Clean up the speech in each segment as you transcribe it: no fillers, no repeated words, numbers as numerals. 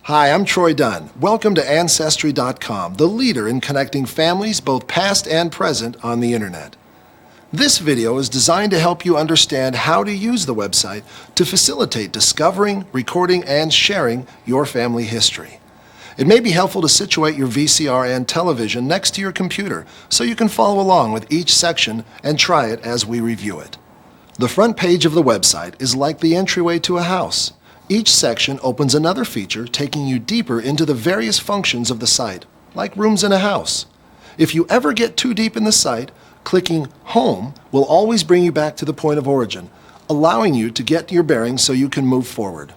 Hi, I'm Troy Dunn. Welcome to Ancestry.com, the leader in connecting families both past and present on the internet. This video is designed to help you understand how to use the website to facilitate discovering, recording, and sharing your family history. It may be helpful to situate your VCR and television next to your computer so you can follow along with each section and try it as we review it. The front page of the website is like the entryway to a house. Each section opens another feature taking you deeper into the various functions of the site, like rooms in a house. If you ever get too deep in the site, clicking Home will always bring you back to the point of origin, allowing you to get your bearings so you can move forward.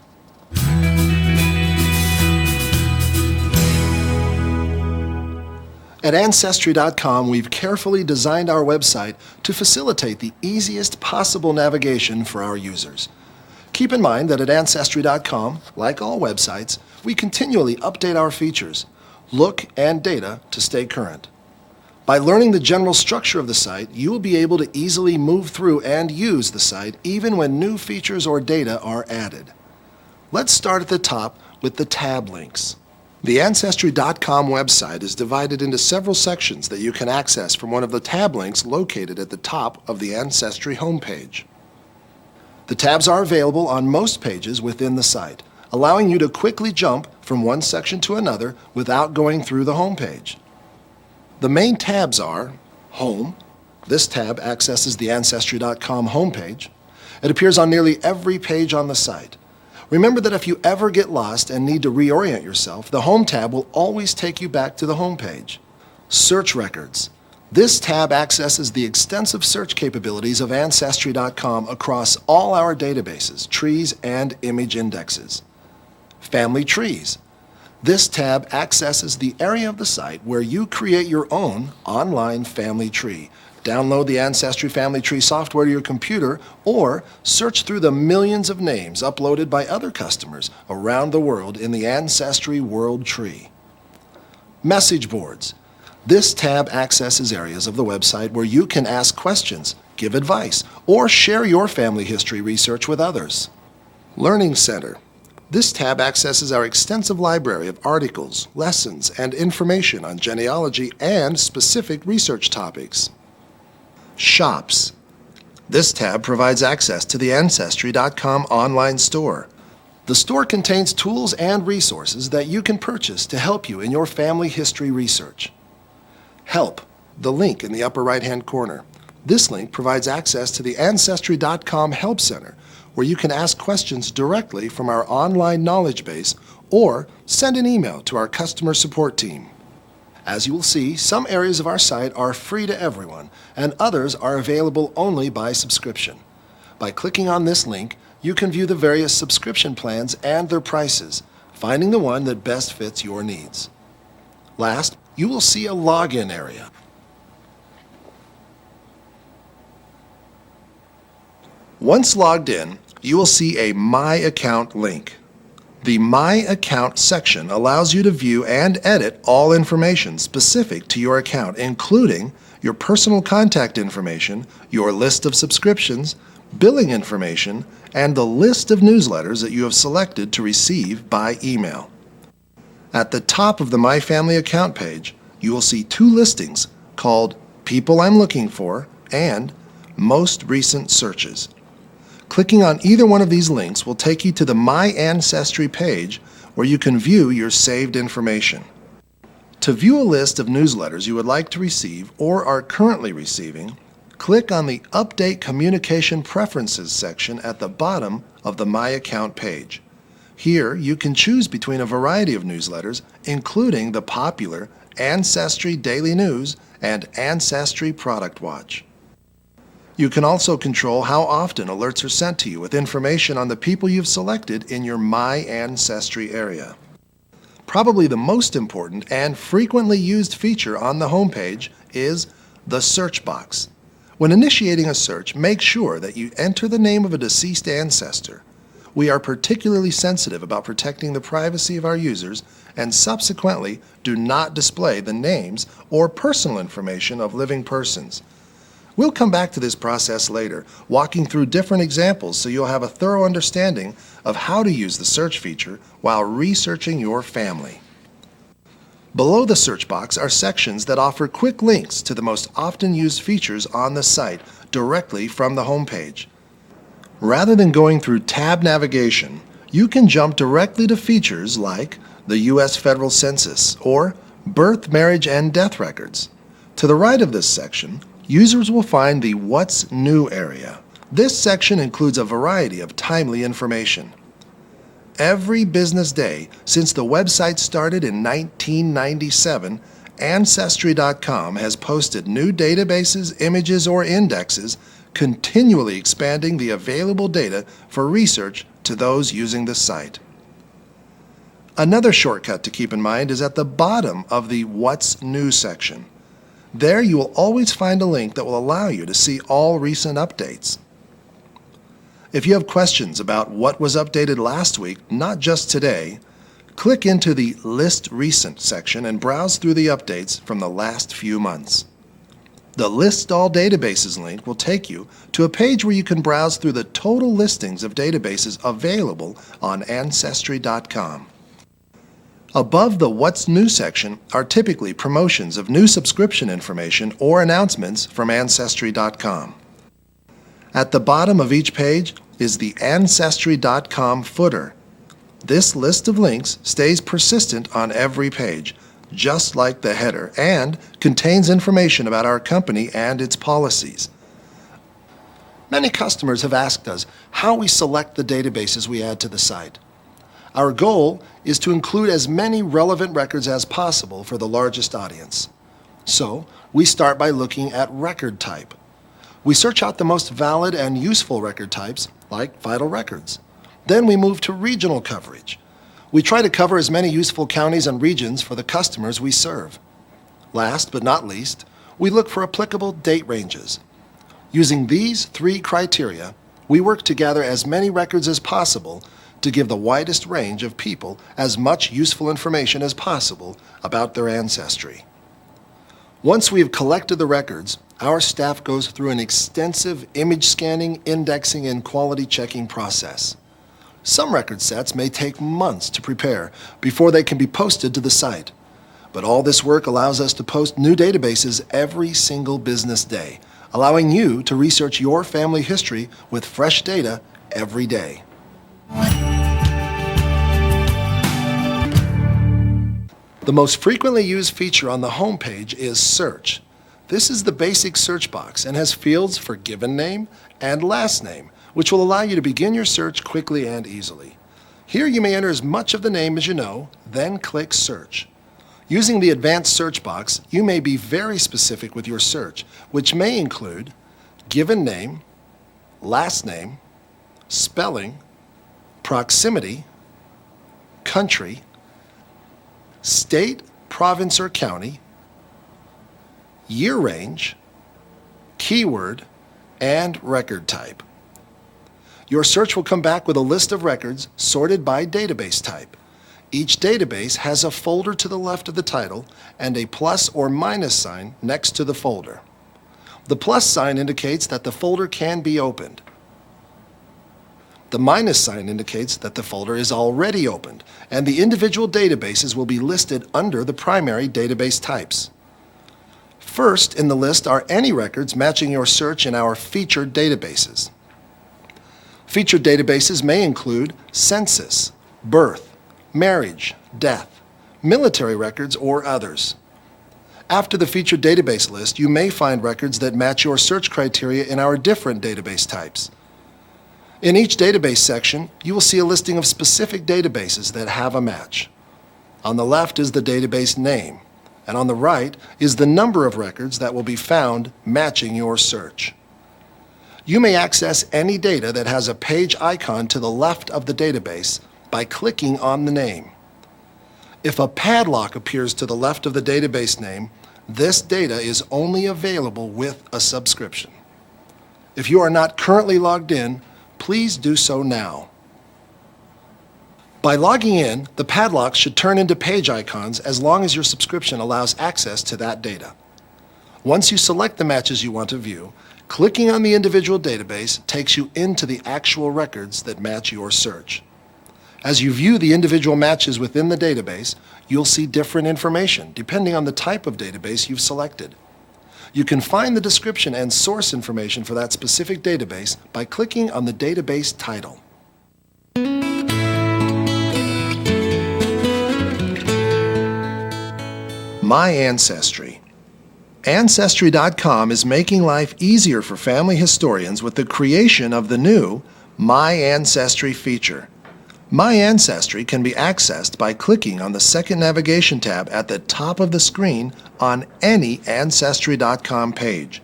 At Ancestry.com, we've carefully designed our website to facilitate the easiest possible navigation for our users. Keep in mind that at Ancestry.com, like all websites, we continually update our features, look, and data to stay current. By learning the general structure of the site, you will be able to easily move through and use the site even when new features or data are added. Let's start at the top with the tab links. The Ancestry.com website is divided into several sections that you can access from one of the tab links located at the top of the Ancestry homepage. The tabs are available on most pages within the site, allowing you to quickly jump from one section to another without going through the homepage. The main tabs are Home. This tab accesses the Ancestry.com homepage. It appears on nearly every page on the site. Remember that if you ever get lost and need to reorient yourself, the Home tab will always take you back to the homepage. Search Records. This tab accesses the extensive search capabilities of Ancestry.com across all our databases, trees, and image indexes. Family Trees. This tab accesses the area of the site where you create your own online family tree. Download the Ancestry Family Tree software to your computer or search through the millions of names uploaded by other customers around the world in the Ancestry World Tree. Message Boards. This tab accesses areas of the website where you can ask questions, give advice, or share your family history research with others. Learning Center. This tab accesses our extensive library of articles, lessons, and information on genealogy and specific research topics. Shops. This tab provides access to the Ancestry.com online store. The store contains tools and resources that you can purchase to help you in your family history research. Help, the link in the upper right-hand corner. This link provides access to the Ancestry.com Help Center, where you can ask questions directly from our online knowledge base or send an email to our customer support team. As you will see, some areas of our site are free to everyone, and others are available only by subscription. By clicking on this link, you can view the various subscription plans and their prices, finding the one that best fits your needs. Last, you will see a login area. Once logged in, you will see a My Account link. The My Account section allows you to view and edit all information specific to your account, including your personal contact information, your list of subscriptions, billing information, and the list of newsletters that you have selected to receive by email. At the top of the My Family Account page, you will see two listings called People I'm Looking For and Most Recent Searches. Clicking on either one of these links will take you to the My Ancestry page where you can view your saved information. To view a list of newsletters you would like to receive or are currently receiving, click on the Update Communication Preferences section at the bottom of the My Account page. Here, you can choose between a variety of newsletters, including the popular Ancestry Daily News and Ancestry Product Watch. You can also control how often alerts are sent to you with information on the people you've selected in your My Ancestry area. Probably the most important and frequently used feature on the homepage is the search box. When initiating a search, make sure that you enter the name of a deceased ancestor. We are particularly sensitive about protecting the privacy of our users and subsequently do not display the names or personal information of living persons. We'll come back to this process later, walking through different examples so you'll have a thorough understanding of how to use the search feature while researching your family. Below the search box are sections that offer quick links to the most often used features on the site directly from the homepage. Rather than going through tab navigation, you can jump directly to features like the U.S. Federal Census or birth, marriage, and death records. To the right of this section, users will find the What's New area. This section includes a variety of timely information. Every business day since the website started in 1997, Ancestry.com has posted new databases, images, or indexes, continually expanding the available data for research to those using the site. Another shortcut to keep in mind is at the bottom of the What's New section. There you will always find a link that will allow you to see all recent updates. If you have questions about what was updated last week, not just today, click into the List Recent section and browse through the updates from the last few months. The List All Databases link will take you to a page where you can browse through the total listings of databases available on Ancestry.com. Above the What's New section are typically promotions of new subscription information or announcements from Ancestry.com. At the bottom of each page is the Ancestry.com footer. This list of links stays persistent on every page, just like the header, and contains information about our company and its policies. Many customers have asked us how we select the databases we add to the site. Our goal is to include as many relevant records as possible for the largest audience. So, we start by looking at record type. We search out the most valid and useful record types, like vital records. Then we move to regional coverage. We try to cover as many useful counties and regions for the customers we serve. Last but not least, we look for applicable date ranges. Using these three criteria, we work to gather as many records as possible to give the widest range of people as much useful information as possible about their ancestry. Once we have collected the records, our staff goes through an extensive image scanning, indexing, and quality checking process. Some record sets may take months to prepare before they can be posted to the site. But all this work allows us to post new databases every single business day, allowing you to research your family history with fresh data every day. The most frequently used feature on the home page is Search. This is the basic search box and has fields for given name and last name, which will allow you to begin your search quickly and easily. Here you may enter as much of the name as you know, then click Search. Using the advanced search box, you may be very specific with your search, which may include given name, last name, spelling, proximity, country, state, province, or county, year range, keyword, and record type. Your search will come back with a list of records sorted by database type. Each database has a folder to the left of the title and a plus or minus sign next to the folder. The plus sign indicates that the folder can be opened. The minus sign indicates that the folder is already opened, and the individual databases will be listed under the primary database types. First in the list are any records matching your search in our featured databases. Featured databases may include census, birth, marriage, death, military records, or others. After the featured database list, you may find records that match your search criteria in our different database types. In each database section, you will see a listing of specific databases that have a match. On the left is the database name, and on the right is the number of records that will be found matching your search. You may access any data that has a page icon to the left of the database by clicking on the name. If a padlock appears to the left of the database name, this data is only available with a subscription. If you are not currently logged in, please do so now. By logging in, the padlocks should turn into page icons as long as your subscription allows access to that data. Once you select the matches you want to view, clicking on the individual database takes you into the actual records that match your search. As you view the individual matches within the database, you'll see different information depending on the type of database you've selected. You can find the description and source information for that specific database by clicking on the database title. My Ancestry. Ancestry.com is making life easier for family historians with the creation of the new My Ancestry feature. My Ancestry can be accessed by clicking on the second navigation tab at the top of the screen on any Ancestry.com page.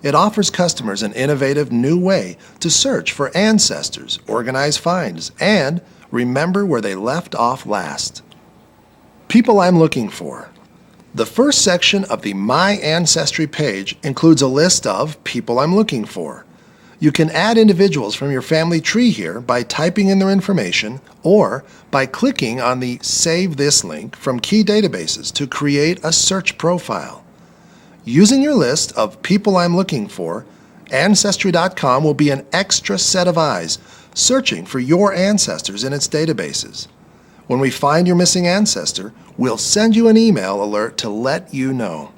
It offers customers an innovative new way to search for ancestors, organize finds, and remember where they left off last. People I'm looking for. The first section of the My Ancestry page includes a list of people I'm looking for. You can add individuals from your family tree here by typing in their information or by clicking on the Save This link from key databases to create a search profile. Using your list of people I'm looking for, Ancestry.com will be an extra set of eyes searching for your ancestors in its databases. When we find your missing ancestor, we'll send you an email alert to let you know.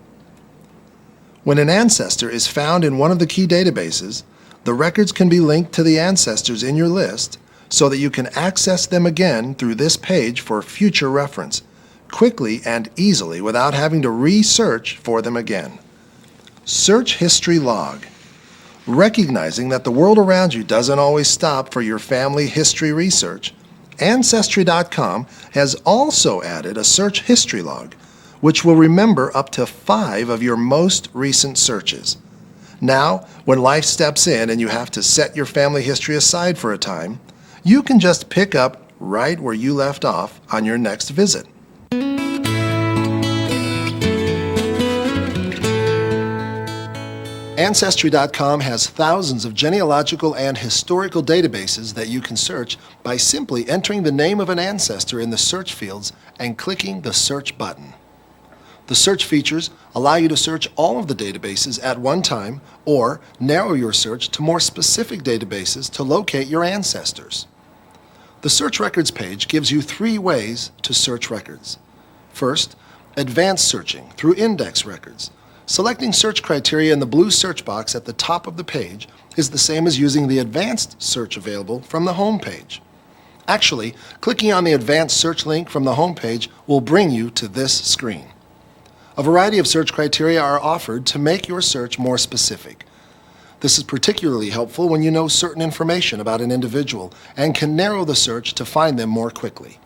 When an ancestor is found in one of the key databases, the records can be linked to the ancestors in your list so that you can access them again through this page for future reference, quickly and easily without having to research for them again. Search History Log. Recognizing that the world around you doesn't always stop for your family history research, Ancestry.com has also added a search history log, which will remember up to 5 of your most recent searches. Now, when life steps in and you have to set your family history aside for a time, you can just pick up right where you left off on your next visit. Ancestry.com has thousands of genealogical and historical databases that you can search by simply entering the name of an ancestor in the search fields and clicking the search button. The search features allow you to search all of the databases at one time or narrow your search to more specific databases to locate your ancestors. The Search Records page gives you 3 ways to search records. First, advanced searching through index records. Selecting search criteria in the blue search box at the top of the page is the same as using the advanced search available from the home page. Actually, clicking on the advanced search link from the home page will bring you to this screen. A variety of search criteria are offered to make your search more specific. This is particularly helpful when you know certain information about an individual and can narrow the search to find them more quickly.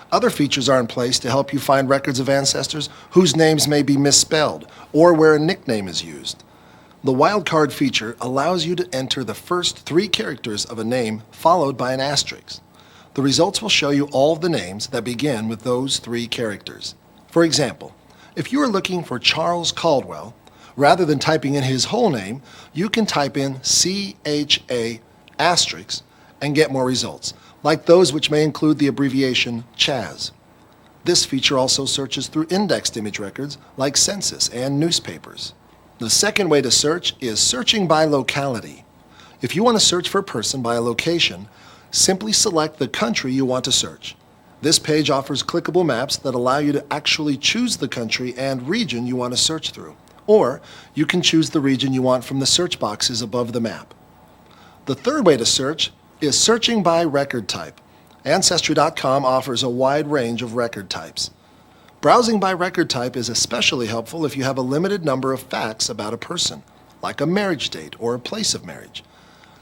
Other features are in place to help you find records of ancestors whose names may be misspelled or where a nickname is used. The wildcard feature allows you to enter the first 3 characters of a name followed by an asterisk. The results will show you all of the names that begin with those 3 characters. For example, if you are looking for Charles Caldwell, rather than typing in his whole name, you can type in CHA asterisk and get more results, like those which may include the abbreviation CHAZ. This feature also searches through indexed image records like census and newspapers. The second way to search is searching by locality. If you want to search for a person by a location, simply select the country you want to search. This page offers clickable maps that allow you to actually choose the country and region you want to search through, or you can choose the region you want from the search boxes above the map. The third way to search is searching by record type. Ancestry.com offers a wide range of record types. Browsing by record type is especially helpful if you have a limited number of facts about a person, like a marriage date or a place of marriage.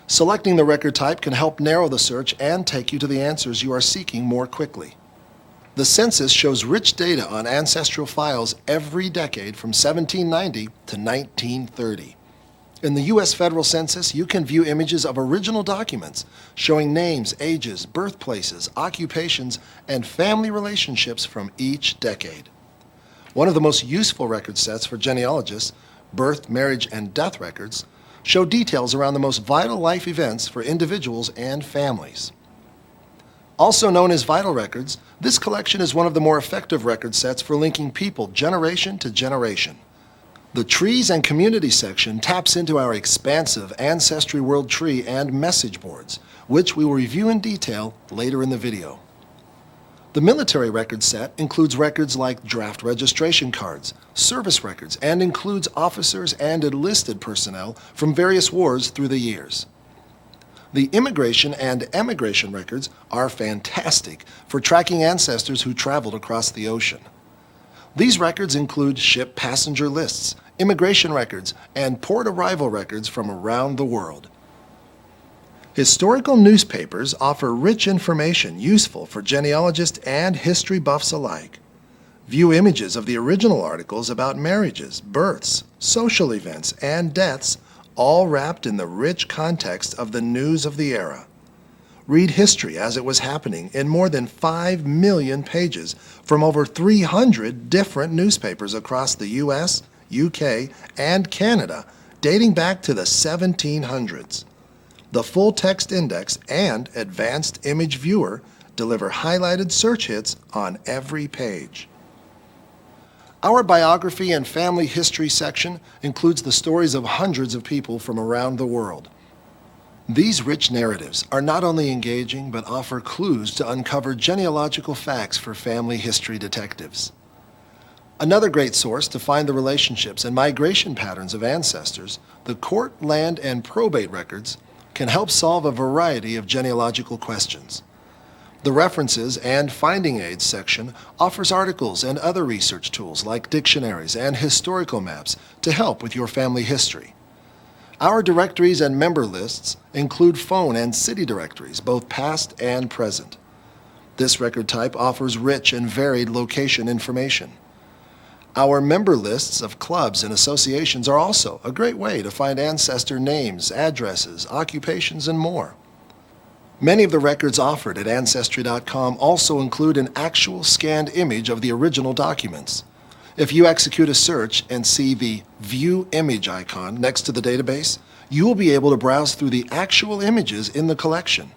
Selecting the record type can help narrow the search and take you to the answers you are seeking more quickly. The census shows rich data on ancestral files every decade from 1790 to 1930. In the U.S. federal census, you can view images of original documents showing names, ages, birthplaces, occupations, and family relationships from each decade. One of the most useful record sets for genealogists, birth, marriage, and death records, show details around the most vital life events for individuals and families. Also known as Vital Records, this collection is one of the more effective record sets for linking people generation to generation. The Trees and Community section taps into our expansive Ancestry World Tree and message boards, which we will review in detail later in the video. The military records set includes records like draft registration cards, service records, and includes officers and enlisted personnel from various wars through the years. The immigration and emigration records are fantastic for tracking ancestors who traveled across the ocean. These records include ship passenger lists, immigration records, and port arrival records from around the world. Historical newspapers offer rich information useful for genealogists and history buffs alike. View images of the original articles about marriages, births, social events, and deaths, all wrapped in the rich context of the news of the era. Read history as it was happening in more than 5 million pages from over 300 different newspapers across the US, UK, and Canada, dating back to the 1700s. The full text index and advanced image viewer deliver highlighted search hits on every page. Our biography and family history section includes the stories of hundreds of people from around the world. These rich narratives are not only engaging but offer clues to uncover genealogical facts for family history detectives. Another great source to find the relationships and migration patterns of ancestors, the court, land, and probate records, can help solve a variety of genealogical questions. The References and Finding Aids section offers articles and other research tools like dictionaries and historical maps to help with your family history. Our directories and member lists include phone and city directories, both past and present. This record type offers rich and varied location information. Our member lists of clubs and associations are also a great way to find ancestor names, addresses, occupations, and more. Many of the records offered at Ancestry.com also include an actual scanned image of the original documents. If you execute a search and see the View Image icon next to the database, you will be able to browse through the actual images in the collection.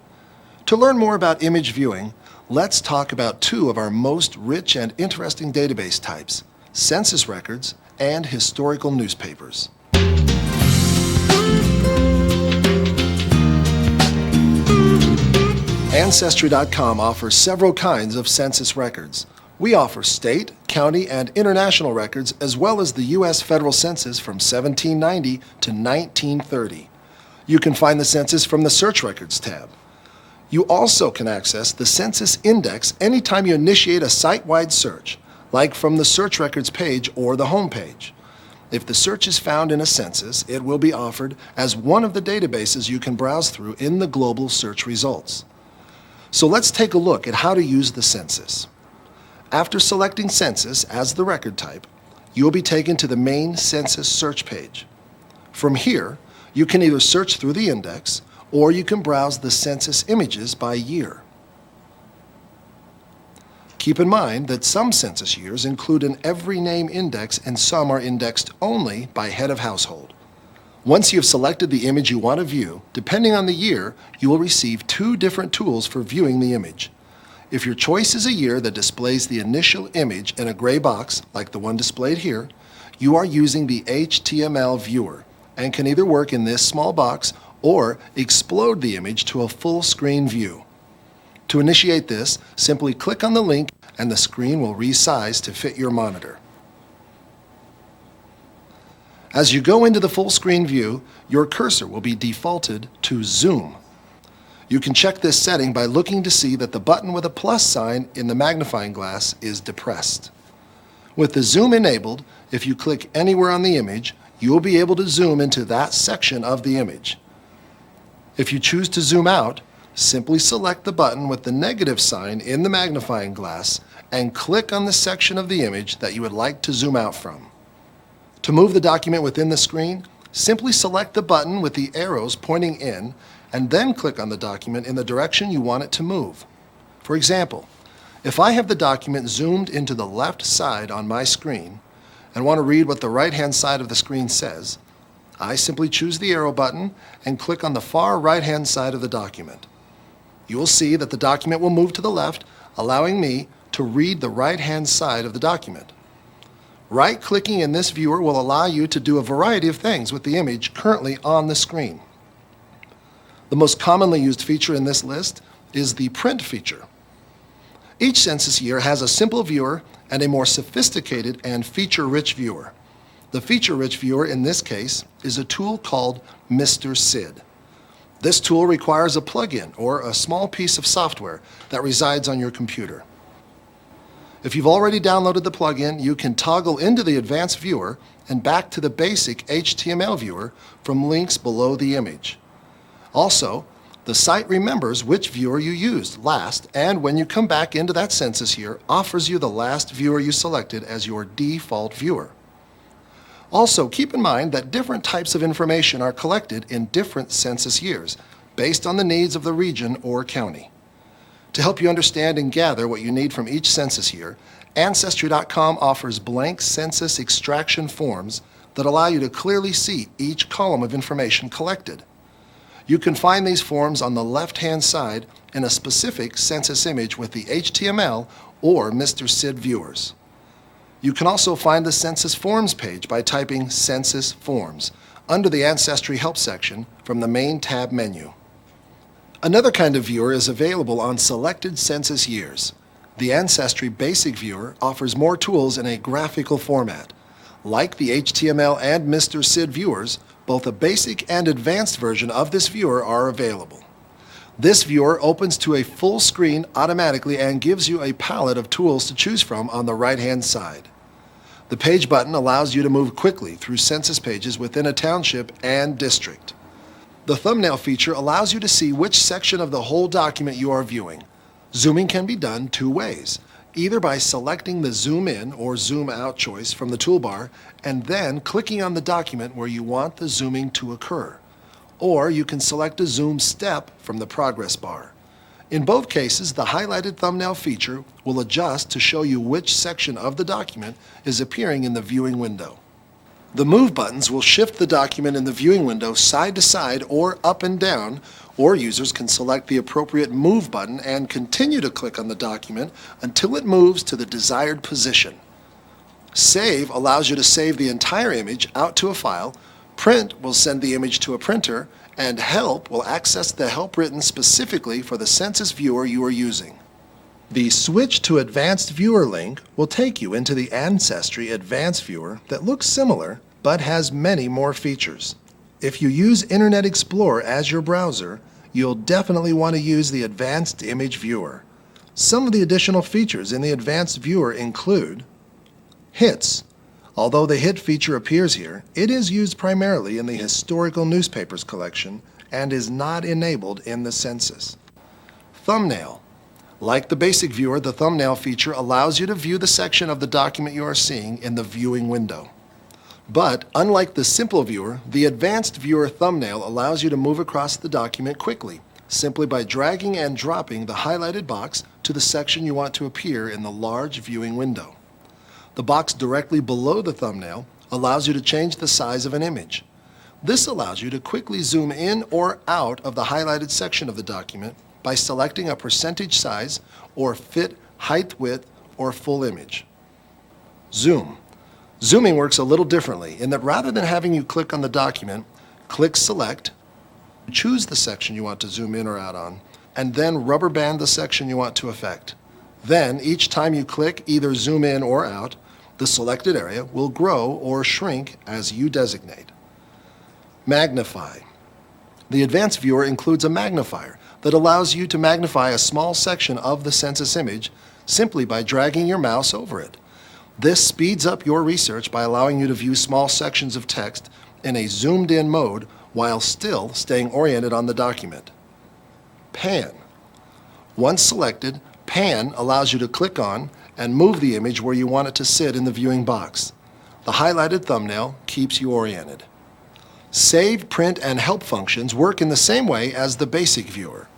To learn more about image viewing, let's talk about two of our most rich and interesting database types: census records and historical newspapers. Ancestry.com offers several kinds of census records. We offer state, county, and international records, as well as the U.S. federal census from 1790 to 1930. You can find the census from the Search Records tab. You also can access the census index anytime you initiate a site-wide search, like from the Search Records page or the home page. If the search is found in a census, it will be offered as one of the databases you can browse through in the global search results. So let's take a look at how to use the census. After selecting Census as the record type, you will be taken to the main census search page. From here, you can either search through the index or you can browse the census images by year. Keep in mind that some census years include an every name index and some are indexed only by head of household. Once you have selected the image you want to view, depending on the year, you will receive two different tools for viewing the image. If your choice is a year that displays the initial image in a gray box, like the one displayed here, you are using the HTML viewer and can either work in this small box or explode the image to a full screen view. To initiate this, simply click on the link and the screen will resize to fit your monitor. As you go into the full screen view, your cursor will be defaulted to zoom. You can check this setting by looking to see that the button with a plus sign in the magnifying glass is depressed. With the zoom enabled, if you click anywhere on the image, you will be able to zoom into that section of the image. If you choose to zoom out, simply select the button with the negative sign in the magnifying glass and click on the section of the image that you would like to zoom out from. To move the document within the screen, simply select the button with the arrows pointing in and then click on the document in the direction you want it to move. For example, if I have the document zoomed into the left side on my screen and want to read what the right-hand side of the screen says, I simply choose the arrow button and click on the far right-hand side of the document. You will see that the document will move to the left, allowing me to read the right-hand side of the document. Right-clicking in this viewer will allow you to do a variety of things with the image currently on the screen. The most commonly used feature in this list is the print feature. Each census year has a simple viewer and a more sophisticated and feature-rich viewer. The feature-rich viewer in this case is a tool called Mr. Sid. This tool requires a plug-in or a small piece of software that resides on your computer. If you've already downloaded the plugin, you can toggle into the advanced viewer and back to the basic HTML viewer from links below the image. Also, the site remembers which viewer you used last, and when you come back into that census year, offers you the last viewer you selected as your default viewer. Also, keep in mind that different types of information are collected in different census years, based on the needs of the region or county. To help you understand and gather what you need from each census year, Ancestry.com offers blank census extraction forms that allow you to clearly see each column of information collected. You can find these forms on the left-hand side in a specific census image with the HTML or Mr. Sid viewers. You can also find the Census Forms page by typing Census Forms under the Ancestry Help section from the main tab menu. Another kind of viewer is available on selected census years. The Ancestry Basic Viewer offers more tools in a graphical format. Like the HTML and Mr. Sid viewers, both a basic and advanced version of this viewer are available. This viewer opens to a full screen automatically and gives you a palette of tools to choose from on the right-hand side. The page button allows you to move quickly through census pages within a township and district. The thumbnail feature allows you to see which section of the whole document you are viewing. Zooming can be done two ways, either by selecting the zoom in or zoom out choice from the toolbar and then clicking on the document where you want the zooming to occur. Or you can select a zoom step from the progress bar. In both cases, the highlighted thumbnail feature will adjust to show you which section of the document is appearing in the viewing window. The move buttons will shift the document in the viewing window side to side or up and down, or users can select the appropriate move button and continue to click on the document until it moves to the desired position. Save allows you to save the entire image out to a file. Print will send the image to a printer, and Help will access the help written specifically for the census viewer you are using. The Switch to Advanced Viewer link will take you into the Ancestry Advanced Viewer that looks similar but has many more features. If you use Internet Explorer as your browser, you'll definitely want to use the Advanced Image Viewer. Some of the additional features in the Advanced Viewer include hits. Although the hit feature appears here, it is used primarily in the historical newspapers collection and is not enabled in the census. Thumbnail. Like the basic viewer, the thumbnail feature allows you to view the section of the document you are seeing in the viewing window. But unlike the simple viewer, the advanced viewer thumbnail allows you to move across the document quickly, simply by dragging and dropping the highlighted box to the section you want to appear in the large viewing window. The box directly below the thumbnail allows you to change the size of an image. This allows you to quickly zoom in or out of the highlighted section of the document by selecting a percentage size or fit, height, width, or full image. Zoom. Zooming works a little differently in that rather than having you click on the document, click Select, choose the section you want to zoom in or out on, and then rubber band the section you want to affect. Then, each time you click either zoom in or out, the selected area will grow or shrink as you designate. Magnify. The advanced viewer includes a magnifier that allows you to magnify a small section of the census image simply by dragging your mouse over it. This speeds up your research by allowing you to view small sections of text in a zoomed-in mode while still staying oriented on the document. Pan. Once selected, Pan allows you to click on and move the image where you want it to sit in the viewing box. The highlighted thumbnail keeps you oriented. Save, print, and help functions work in the same way as the basic viewer.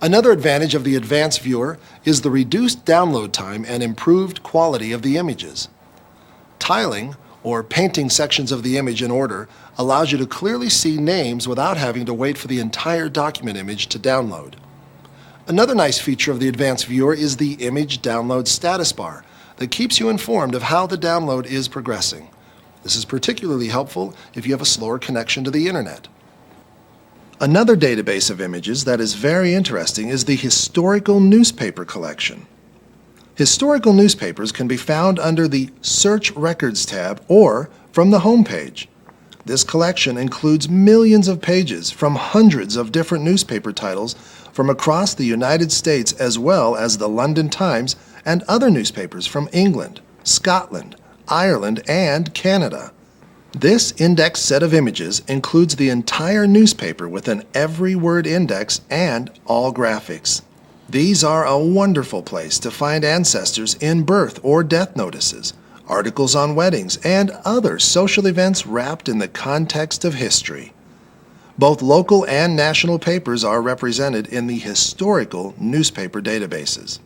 Another advantage of the advanced viewer is the reduced download time and improved quality of the images. Tiling, or painting sections of the image in order, allows you to clearly see names without having to wait for the entire document image to download. Another nice feature of the advanced viewer is the image download status bar. that keeps you informed of how the download is progressing. This is particularly helpful if you have a slower connection to the internet. Another database of images that is very interesting is the Historical Newspaper Collection. Historical newspapers can be found under the Search Records tab or from the home page. This collection includes millions of pages from hundreds of different newspaper titles from across the United States, as well as the London Times and other newspapers from England, Scotland, Ireland, and Canada. This indexed set of images includes the entire newspaper with an every word index and all graphics. These are a wonderful place to find ancestors in birth or death notices, articles on weddings, and other social events wrapped in the context of history. Both local and national papers are represented in the historical newspaper databases.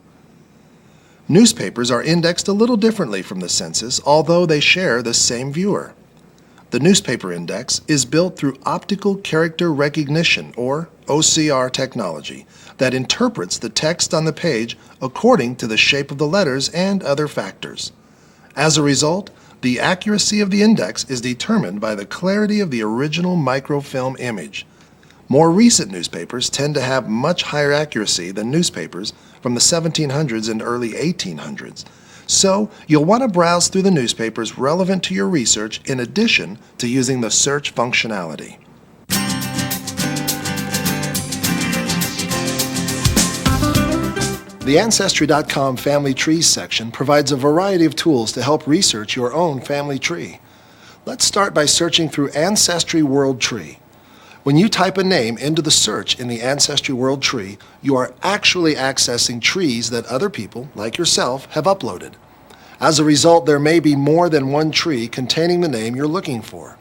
Newspapers are indexed a little differently from the census, although they share the same viewer. The newspaper index is built through optical character recognition, or OCR technology, that interprets the text on the page according to the shape of the letters and other factors. As a result, the accuracy of the index is determined by the clarity of the original microfilm image. More recent newspapers tend to have much higher accuracy than newspapers from the 1700s and early 1800s. So, you'll want to browse through the newspapers relevant to your research in addition to using the search functionality. The Ancestry.com Family Trees section provides a variety of tools to help research your own family tree. Let's start by searching through Ancestry World Tree. When you type a name into the search in the Ancestry World Tree, you are actually accessing trees that other people, like yourself, have uploaded. As a result, there may be more than one tree containing the name you're looking for.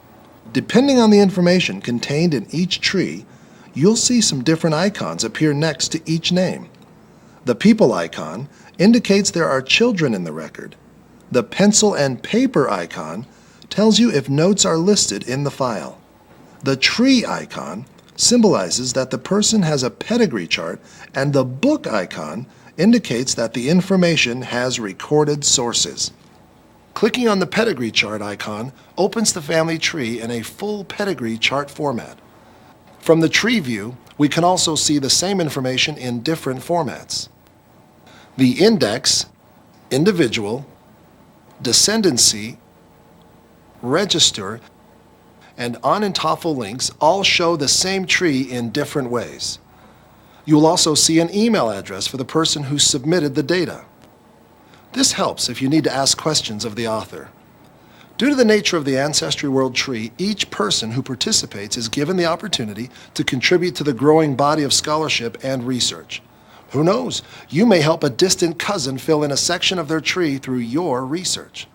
Depending on the information contained in each tree, you'll see some different icons appear next to each name. The people icon indicates there are children in the record. The pencil and paper icon tells you if notes are listed in the file. The tree icon symbolizes that the person has a pedigree chart, and the book icon indicates that the information has recorded sources. Clicking on the pedigree chart icon opens the family tree in a full pedigree chart format. From the tree view, we can also see the same information in different formats. The index, individual, descendancy, register, and Onentafel links all show the same tree in different ways. You will also see an email address for the person who submitted the data. This helps if you need to ask questions of the author. Due to the nature of the Ancestry World Tree, each person who participates is given the opportunity to contribute to the growing body of scholarship and research. Who knows, you may help a distant cousin fill in a section of their tree through your research.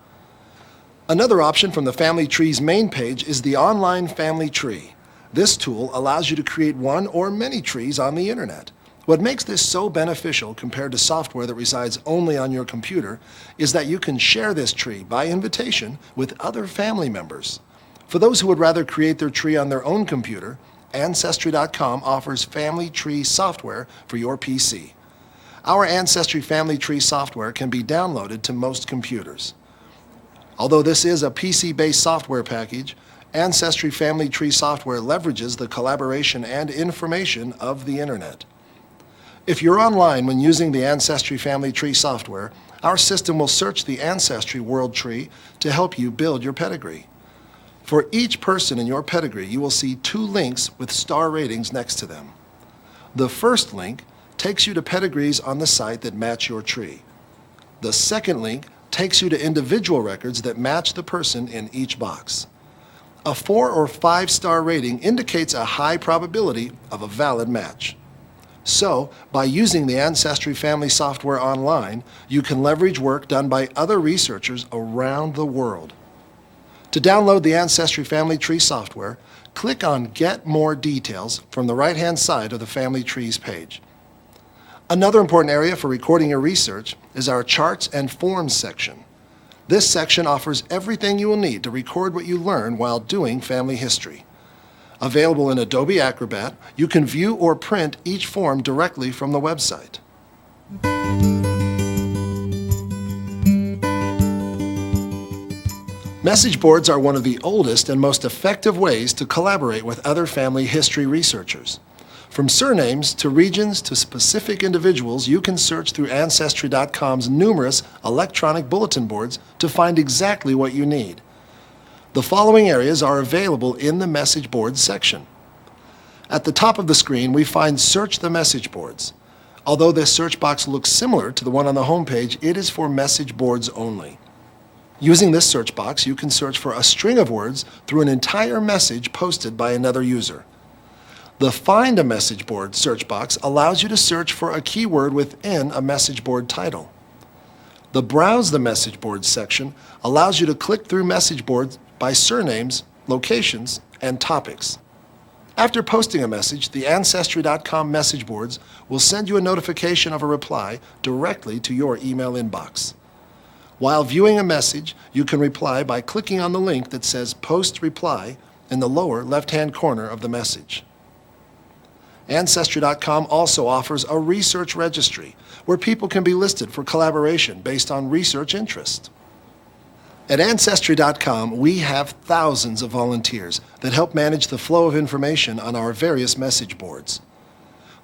Another option from the Family Tree's main page is the Online Family Tree. This tool allows you to create one or many trees on the internet. What makes this so beneficial compared to software that resides only on your computer is that you can share this tree by invitation with other family members. For those who would rather create their tree on their own computer, Ancestry.com offers Family Tree software for your PC. Our Ancestry Family Tree software can be downloaded to most computers. Although this is a PC-based software package, Ancestry Family Tree software leverages the collaboration and information of the internet. If you're online when using the Ancestry Family Tree software, our system will search the Ancestry World Tree to help you build your pedigree. For each person in your pedigree, you will see 2 links with star ratings next to them. The first link takes you to pedigrees on the site that match your tree. The second link takes you to individual records that match the person in each box. A 4 or 5 star rating indicates a high probability of a valid match. So, by using the Ancestry Family software online, you can leverage work done by other researchers around the world. To download the Ancestry Family Tree software, click on Get More Details from the right-hand side of the Family Trees page. Another important area for recording your research is our Charts and Forms section. This section offers everything you will need to record what you learn while doing family history. Available in Adobe Acrobat, you can view or print each form directly from the website. Message boards are one of the oldest and most effective ways to collaborate with other family history researchers. From surnames to regions to specific individuals, you can search through Ancestry.com's numerous electronic bulletin boards to find exactly what you need. The following areas are available in the Message Boards section. At the top of the screen, we find Search the Message Boards. Although this search box looks similar to the one on the home page, it is for message boards only. Using this search box, you can search for a string of words through an entire message posted by another user. The Find a Message Board search box allows you to search for a keyword within a message board title. The Browse the Message Boards section allows you to click through message boards by surnames, locations, and topics. After posting a message, the Ancestry.com message boards will send you a notification of a reply directly to your email inbox. While viewing a message, you can reply by clicking on the link that says Post Reply in the lower left-hand corner of the message. Ancestry.com also offers a research registry where people can be listed for collaboration based on research interest. At Ancestry.com, we have thousands of volunteers that help manage the flow of information on our various message boards.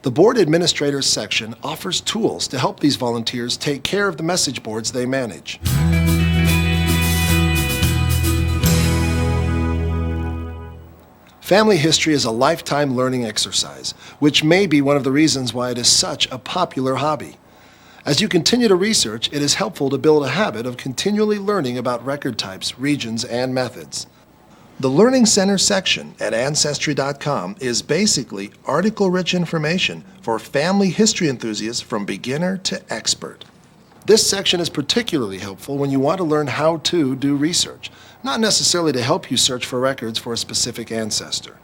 The Board Administrators section offers tools to help these volunteers take care of the message boards they manage. Family history is a lifetime learning exercise, which may be one of the reasons why it is such a popular hobby. As you continue to research, it is helpful to build a habit of continually learning about record types, regions, and methods. The Learning Center section at Ancestry.com is basically article-rich information for family history enthusiasts from beginner to expert. This section is particularly helpful when you want to learn how to do research, not necessarily to help you search for records for a specific ancestor.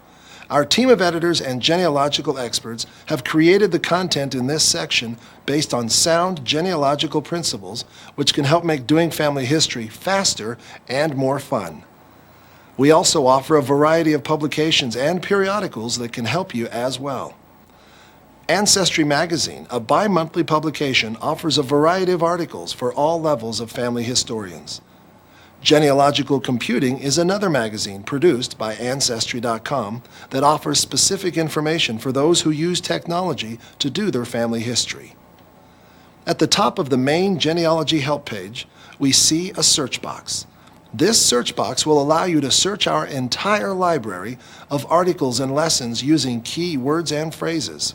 Our team of editors and genealogical experts have created the content in this section based on sound genealogical principles, which can help make doing family history faster and more fun. We also offer a variety of publications and periodicals that can help you as well. Ancestry Magazine, a bi-monthly publication, offers a variety of articles for all levels of family historians. Genealogical Computing is another magazine produced by Ancestry.com that offers specific information for those who use technology to do their family history. At the top of the main genealogy help page, we see a search box. This search box will allow you to search our entire library of articles and lessons using key words and phrases.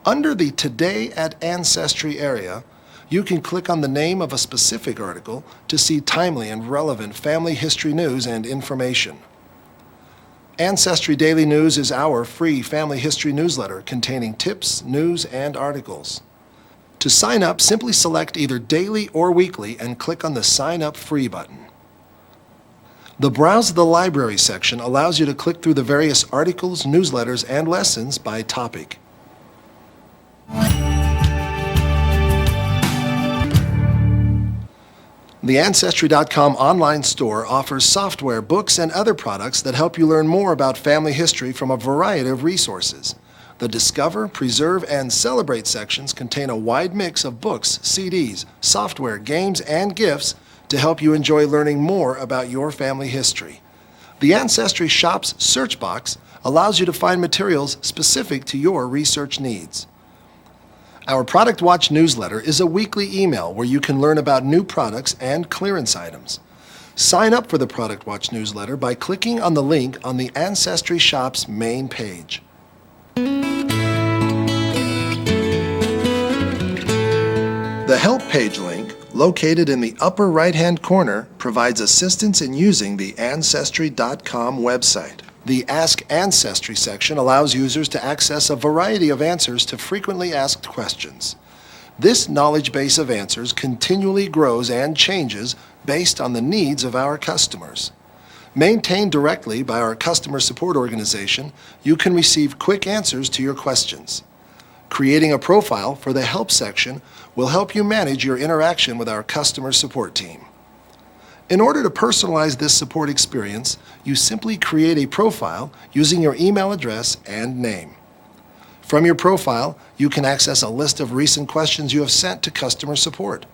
Under the Today at Ancestry area, you can click on the name of a specific article to see timely and relevant family history news and information. Ancestry Daily News is our free family history newsletter containing tips, news, and articles. To sign up, simply select either daily or weekly and click on the Sign Up Free button. The Browse the Library section allows you to click through the various articles, newsletters, and lessons by topic. The Ancestry.com online store offers software, books, and other products that help you learn more about family history from a variety of resources. The Discover, Preserve, and Celebrate sections contain a wide mix of books, CDs, software, games, and gifts to help you enjoy learning more about your family history. The Ancestry Shop's search box allows you to find materials specific to your research needs. Our Product Watch newsletter is a weekly email where you can learn about new products and clearance items. Sign up for the Product Watch newsletter by clicking on the link on the Ancestry Shop's main page. The Help page link, located in the upper right-hand corner, provides assistance in using the Ancestry.com website. The Ask Ancestry section allows users to access a variety of answers to frequently asked questions. This knowledge base of answers continually grows and changes based on the needs of our customers. Maintained directly by our customer support organization, you can receive quick answers to your questions. Creating a profile for the Help section will help you manage your interaction with our customer support team. In order to personalize this support experience, you simply create a profile using your email address and name. From your profile, you can access a list of recent questions you have sent to customer support.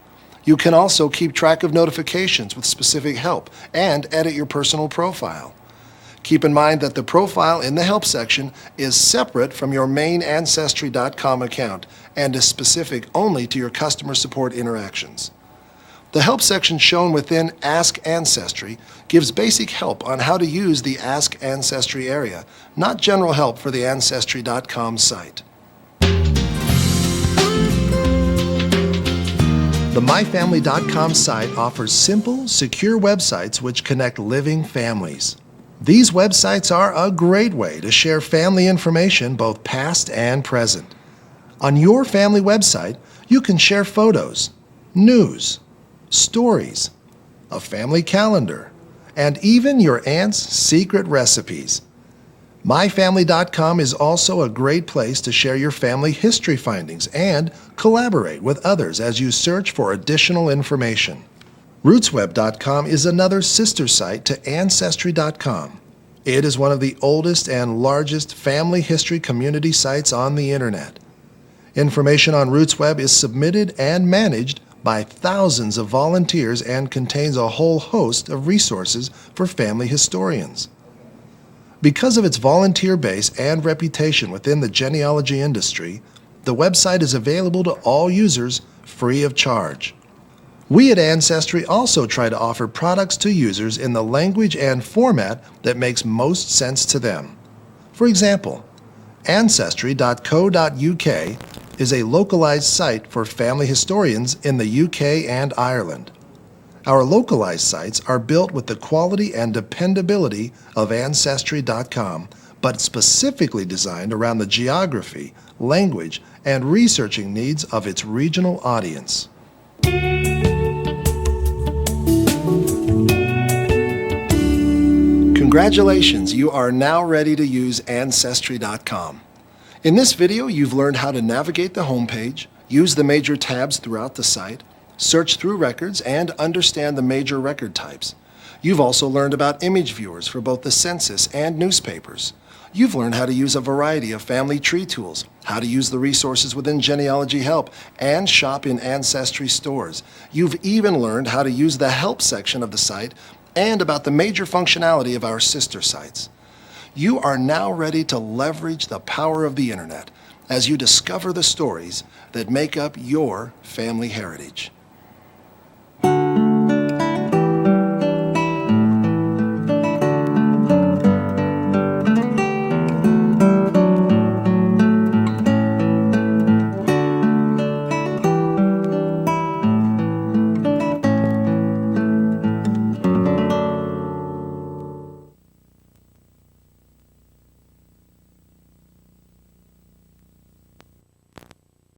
You can also keep track of notifications with specific help and edit your personal profile. Keep in mind that the profile in the Help section is separate from your main Ancestry.com account and is specific only to your customer support interactions. The Help section shown within Ask Ancestry gives basic help on how to use the Ask Ancestry area, not general help for the Ancestry.com site. The MyFamily.com site offers simple, secure websites which connect living families. These websites are a great way to share family information, both past and present. On your family website, you can share photos, news, stories, a family calendar, and even your aunt's secret recipes. MyFamily.com is also a great place to share your family history findings and collaborate with others as you search for additional information. RootsWeb.com is another sister site to Ancestry.com. It is one of the oldest and largest family history community sites on the internet. Information on RootsWeb is submitted and managed by thousands of volunteers and contains a whole host of resources for family historians. Because of its volunteer base and reputation within the genealogy industry, the website is available to all users free of charge. We at Ancestry also try to offer products to users in the language and format that makes most sense to them. For example, Ancestry.co.uk is a localized site for family historians in the UK and Ireland. Our localized sites are built with the quality and dependability of Ancestry.com, but specifically designed around the geography, language, and researching needs of its regional audience. Congratulations, you are now ready to use Ancestry.com. In this video, you've learned how to navigate the homepage, use the major tabs throughout the site, search through records, and understand the major record types. You've also learned about image viewers for both the census and newspapers. You've learned how to use a variety of family tree tools, how to use the resources within Genealogy Help, and shop in Ancestry stores. You've even learned how to use the Help section of the site and about the major functionality of our sister sites. You are now ready to leverage the power of the internet as you discover the stories that make up your family heritage.